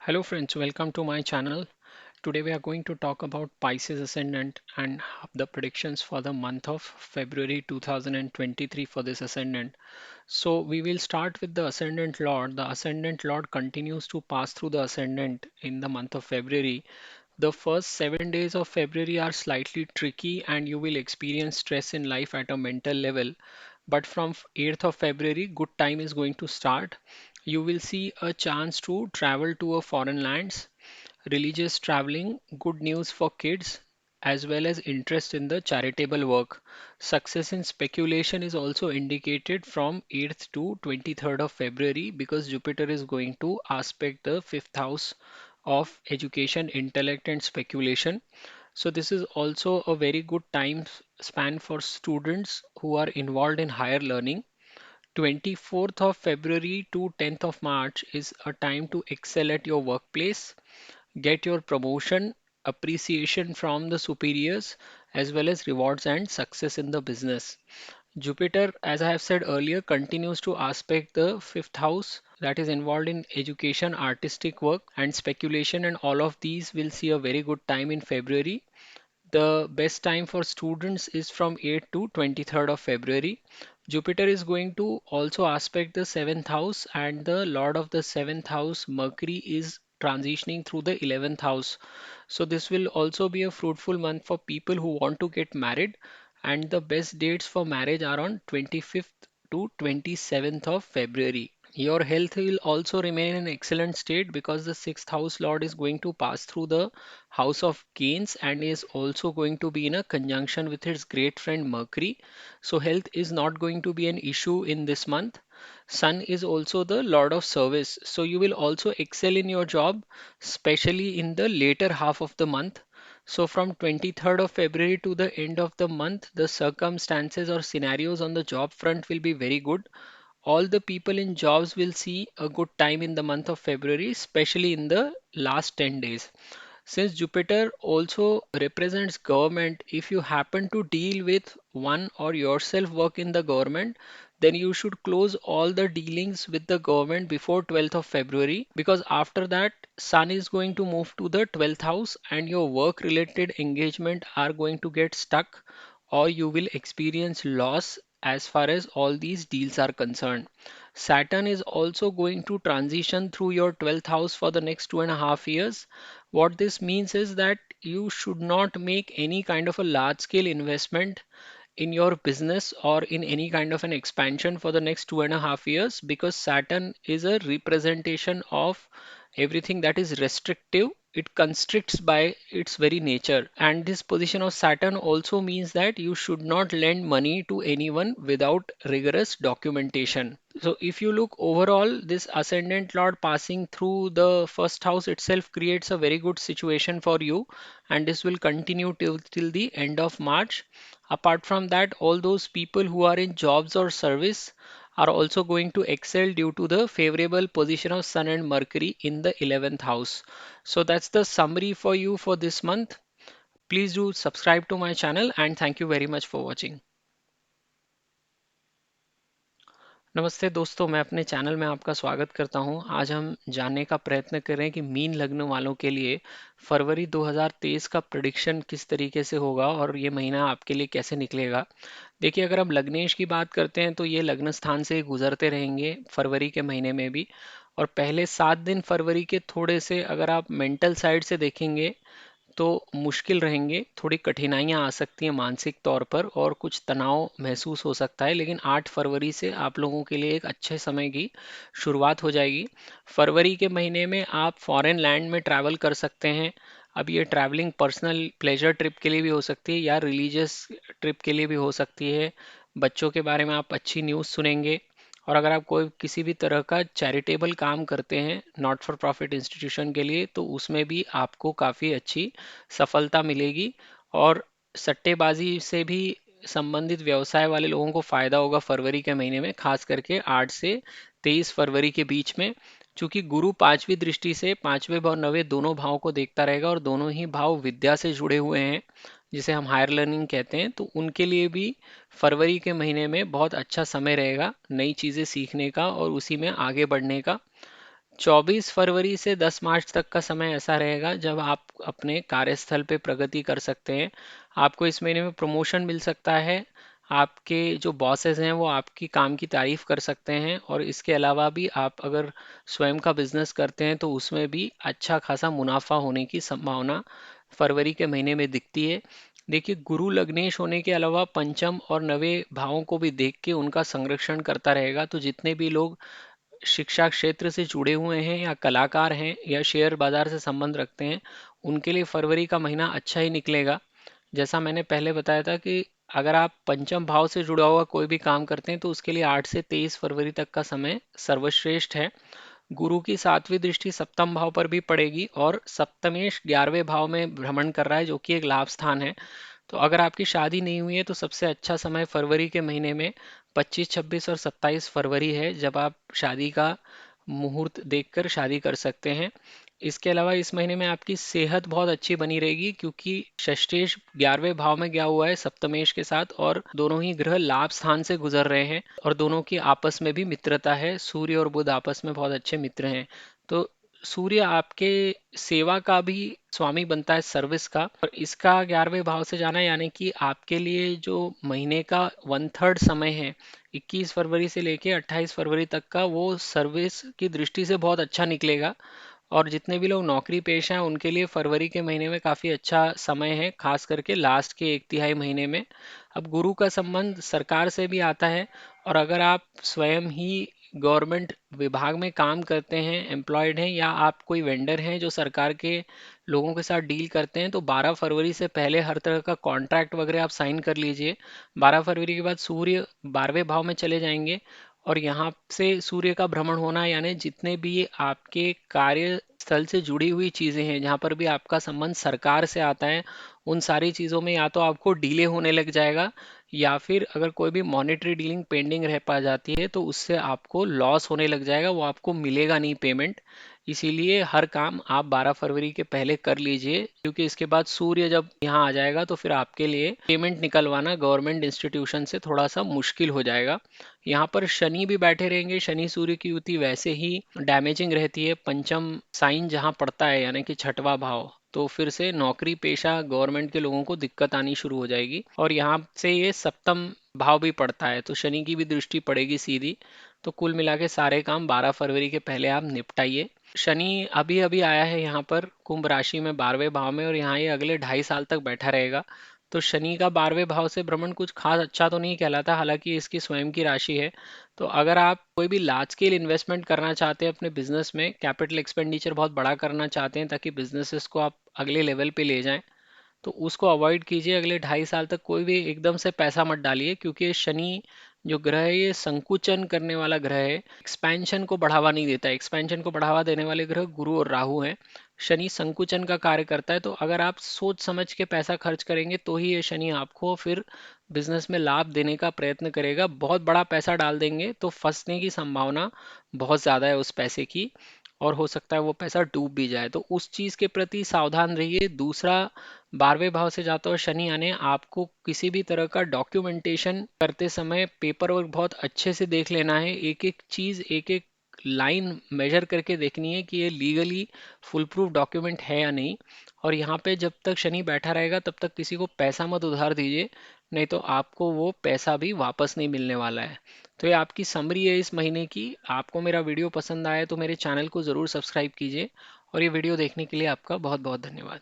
Hello friends, welcome to my channel. Today we are going to talk about Pisces Ascendant and the predictions for the month of February 2023 for this ascendant. So we will start with the Ascendant Lord. The Ascendant Lord continues to pass through the Ascendant in the month of February. The first 7 days of February are slightly tricky and you will experience stress in life at a mental level. But from 8th of February, good time is going to start. You will see a chance to travel to a foreign lands, religious traveling, good news for kids, as well as interest in the charitable work. Success in speculation is also indicated from 8th to 23rd of February because Jupiter is going to aspect the fifth house of education, intellect, and speculation. So this is also a very good time span for students who are involved in higher learning. 24th of February to 10th of March is a time to excel at your workplace, get your promotion, appreciation from the superiors, as well as rewards and success in the business. Jupiter, as I have said earlier, continues to aspect the fifth house that is involved in education, artistic work, and speculation, and all of these will see a very good time in February. The best time for students is from 8th to 23rd of February. Jupiter is going to also aspect the seventh house, and the Lord of the seventh house, Mercury, is transitioning through the 11th house. So, this will also be a fruitful month for people who want to get married, and the best dates for marriage are on 25th to 27th of February. Your health will also remain in excellent state because the sixth house lord is going to pass through the house of gains and is also going to be in a conjunction with his great friend Mercury. So health is not going to be an issue in this month. Sun is also the lord of service. So you will also excel in your job, especially in the later half of the month. So from 23rd of February to the end of the month, the circumstances or scenarios on the job front will be very good. All the people in jobs will see a good time in the month of February, especially in the last 10 days. Since Jupiter also represents government, if you happen to deal with one or yourself work in the government, then you should close all the dealings with the government before 12th of February because after that Sun is going to move to the 12th house and your work related engagement are going to get stuck or you will experience loss as far as all these deals are concerned. Saturn is also going to transition through your 12th house for the next 2.5 years. What this means is that you should not make any kind of a large scale investment in your business or in any kind of an expansion for the next 2.5 years because Saturn is a representation of everything that is restrictive. It constricts by its very nature. And this position of Saturn also means that you should not lend money to anyone without rigorous documentation. So if you look overall, this ascendant lord passing through the first house itself creates a very good situation for you, and this will continue till the end of March. Apart from that, all those people who are in jobs or service are also going to excel due to the favorable position of Sun and Mercury in the 11th house. So that's the summary for you for this month. Please do subscribe to my channel and thank you very much for watching. नमस्ते दोस्तों, मैं अपने channel में आपका स्वागत करता हूं। आज हम जानने का प्रयत्न कर रहे हैं कि मीन लग्न वालों के लिए फरवरी 2023 का प्रेडिक्शन किस तरीके से होगा और ये महीना आपके लिए कैसे निकलेगा। देखिए, अगर हम लग्नेश की बात करते हैं तो ये लग्न स्थान से गुजरते रहेंगे फरवरी के महीने में भी। और पहले 7 दिन फरवरी के थोड़े से अगर आप मेंटल साइड से देखेंगे तो मुश्किल रहेंगे, थोड़ी कठिनाइयाँ आ सकती हैं मानसिक तौर पर और कुछ तनाव महसूस हो सकता है, लेकिन 8 फरवरी से आप लोगों के लिए एक अच्छे समय की शुरुआत हो जाएगी। फरवरी के महीने में आप फॉरेन लैंड में ट्रैवल कर सकते हैं। अब ये ट्रैवलिंग पर्सनल प्लेजर ट्रिप के लिए भी हो सकती है या रिलीजियस ट्रिप के लिए भी हो सकती है। बच्चों के बारे में आप अच्छी न्यूज़ सुनेंगे। और अगर आप कोई किसी भी तरह का चैरिटेबल काम करते हैं नॉट फॉर प्रॉफिट इंस्टीट्यूशन के लिए तो उसमें भी आपको काफ़ी अच्छी सफलता मिलेगी। और सट्टेबाजी से भी संबंधित व्यवसाय वाले लोगों को फायदा होगा फरवरी के महीने में, खास करके 8 से 23 फरवरी के बीच में। चूंकि गुरु पांचवी दृष्टि से पांचवें भाव नवे दोनों भावों को देखता रहेगा और दोनों ही भाव विद्या से जुड़े हुए हैं, जिसे हम हायर लर्निंग कहते हैं, तो उनके लिए भी फरवरी के महीने में बहुत अच्छा समय रहेगा नई चीज़ें सीखने का और उसी में आगे बढ़ने का। 24 फरवरी से 10 मार्च तक का समय ऐसा रहेगा जब आप अपने कार्यस्थल पे प्रगति कर सकते हैं। आपको इस महीने में प्रमोशन मिल सकता है। आपके जो बॉसेस हैं वो आपकी काम की तारीफ कर सकते हैं, और इसके अलावा भी आप अगर स्वयं का बिजनेस करते हैं तो उसमें भी अच्छा खासा मुनाफा होने की संभावना फरवरी के महीने में दिखती है। देखिए, गुरु लग्नेश होने के अलावा पंचम और नवे भावों को भी देख के उनका संरक्षण करता रहेगा। तो जितने भी लोग शिक्षा क्षेत्र से जुड़े हुए हैं या कलाकार हैं या शेयर बाजार से संबंध रखते हैं, उनके लिए फरवरी का महीना अच्छा ही निकलेगा। जैसा मैंने पहले बताया था कि अगर आप पंचम भाव से जुड़ा हुआ कोई भी काम करते हैं तो उसके लिए 8 से 23 फरवरी तक का समय सर्वश्रेष्ठ है। गुरु की 7वीं दृष्टि सप्तम भाव पर भी पड़ेगी, और सप्तमेश 11वें भाव में भ्रमण कर रहा है, जो कि एक लाभ स्थान है। तो अगर आपकी शादी नहीं हुई है तो सबसे अच्छा समय फरवरी के महीने में 25, 26 और 27 फरवरी है, जब आप शादी का मुहूर्त देखकर शादी कर सकते हैं। इसके अलावा इस महीने में आपकी सेहत बहुत अच्छी बनी रहेगी, क्योंकि षष्ठेश 11वें भाव में गया हुआ है सप्तमेश के साथ, और दोनों ही ग्रह लाभ स्थान से गुजर रहे हैं, और दोनों की आपस में भी मित्रता है। सूर्य और बुध आपस में बहुत अच्छे मित्र हैं। तो सूर्य आपके सेवा का भी स्वामी बनता है, सर्विस का, और इसका 11वें भाव से जाना, यानी कि आपके लिए जो महीने का 1/3 समय है 21 फरवरी से लेके 28 फरवरी तक का, वो सर्विस की दृष्टि से बहुत अच्छा निकलेगा। और जितने भी लोग नौकरी पेशा हैं उनके लिए फरवरी के महीने में काफ़ी अच्छा समय है, खास करके लास्ट के 1/3 महीने में। अब गुरु का संबंध सरकार से भी आता है, और अगर आप स्वयं ही गवर्नमेंट विभाग में काम करते हैं, एम्प्लॉयड हैं, या आप कोई वेंडर हैं जो सरकार के लोगों के साथ डील करते हैं, तो 12 फरवरी से पहले हर तरह का कॉन्ट्रैक्ट वगैरह आप साइन कर लीजिए। 12 फरवरी के बाद सूर्य 12वें भाव में चले जाएंगे, और यहाँ से सूर्य का भ्रमण होना, यानी जितने भी आपके कार्यस्थल से जुड़ी हुई चीज़ें हैं जहाँ पर भी आपका संबंध सरकार से आता है, उन सारी चीज़ों में या तो आपको डिले होने लग जाएगा, या फिर अगर कोई भी मॉनेटरी डीलिंग पेंडिंग रह पा जाती है तो उससे आपको लॉस होने लग जाएगा, वो आपको मिलेगा नहीं पेमेंट। इसीलिए हर काम आप 12 फरवरी के पहले कर लीजिए, क्योंकि इसके बाद सूर्य जब यहाँ आ जाएगा तो फिर आपके लिए पेमेंट निकलवाना गवर्नमेंट इंस्टीट्यूशन से थोड़ा सा मुश्किल हो जाएगा। यहाँ पर शनि भी बैठे रहेंगे। शनि सूर्य की युति वैसे ही डैमेजिंग रहती है। पंचम साइन जहाँ पड़ता है, यानी कि छठवां भाव, तो फिर से नौकरी पेशा गवर्नमेंट के लोगों को दिक्कत आनी शुरू हो जाएगी। और यहाँ से ये सप्तम भाव भी पड़ता है, तो शनि की भी दृष्टि पड़ेगी सीधी। तो कुल मिला के सारे काम 12 फरवरी के पहले आप निपटाइए। शनि अभी अभी आया है यहाँ पर कुंभ राशि में 12वें भाव में, और यहाँ ये अगले 2.5 साल तक बैठा रहेगा। तो शनि का 12वें भाव से भ्रमण कुछ खास अच्छा तो नहीं कहलाता, हालांकि इसकी स्वयं की राशि है। तो अगर आप कोई भी लार्ज स्केल इन्वेस्टमेंट करना चाहते हैं अपने बिजनेस में, कैपिटल एक्सपेंडिचर बहुत बड़ा करना चाहते हैं ताकि बिजनेसेस को आप अगले लेवल पे ले जाएं, तो उसको अवॉइड कीजिए। अगले 2.5 साल तक कोई भी एकदम से पैसा मत डालिए, क्योंकि शनि जो ग्रह है ये संकुचन करने वाला ग्रह है, एक्सपेंशन को बढ़ावा नहीं देता है। एक्सपेंशन को बढ़ावा देने वाले ग्रह गुरु और राहु हैं। शनि संकुचन का कार्य करता है। तो अगर आप सोच समझ के पैसा खर्च करेंगे तो ही ये शनि आपको फिर बिजनेस में लाभ देने का प्रयत्न करेगा। बहुत बड़ा पैसा डाल देंगे तो फंसने की संभावना बहुत ज़्यादा है उस पैसे की, और हो सकता है वो पैसा डूब भी जाए। तो उस चीज़ के प्रति सावधान रहिए। दूसरा, 12वें भाव से जाता हुआ शनि आने, आपको किसी भी तरह का डॉक्यूमेंटेशन करते समय पेपर वर्क बहुत अच्छे से देख लेना है। एक एक चीज़, एक एक लाइन मेजर करके देखनी है कि ये लीगली फुल प्रूफ डॉक्यूमेंट है या नहीं। और यहाँ पे जब तक शनि बैठा रहेगा तब तक किसी को पैसा मत उधार दीजिए, नहीं तो आपको वो पैसा भी वापस नहीं मिलने वाला है। तो ये आपकी समरी है इस महीने की। आपको मेरा वीडियो पसंद आया तो मेरे चैनल को ज़रूर सब्सक्राइब कीजिए, और ये वीडियो देखने के लिए आपका बहुत बहुत धन्यवाद।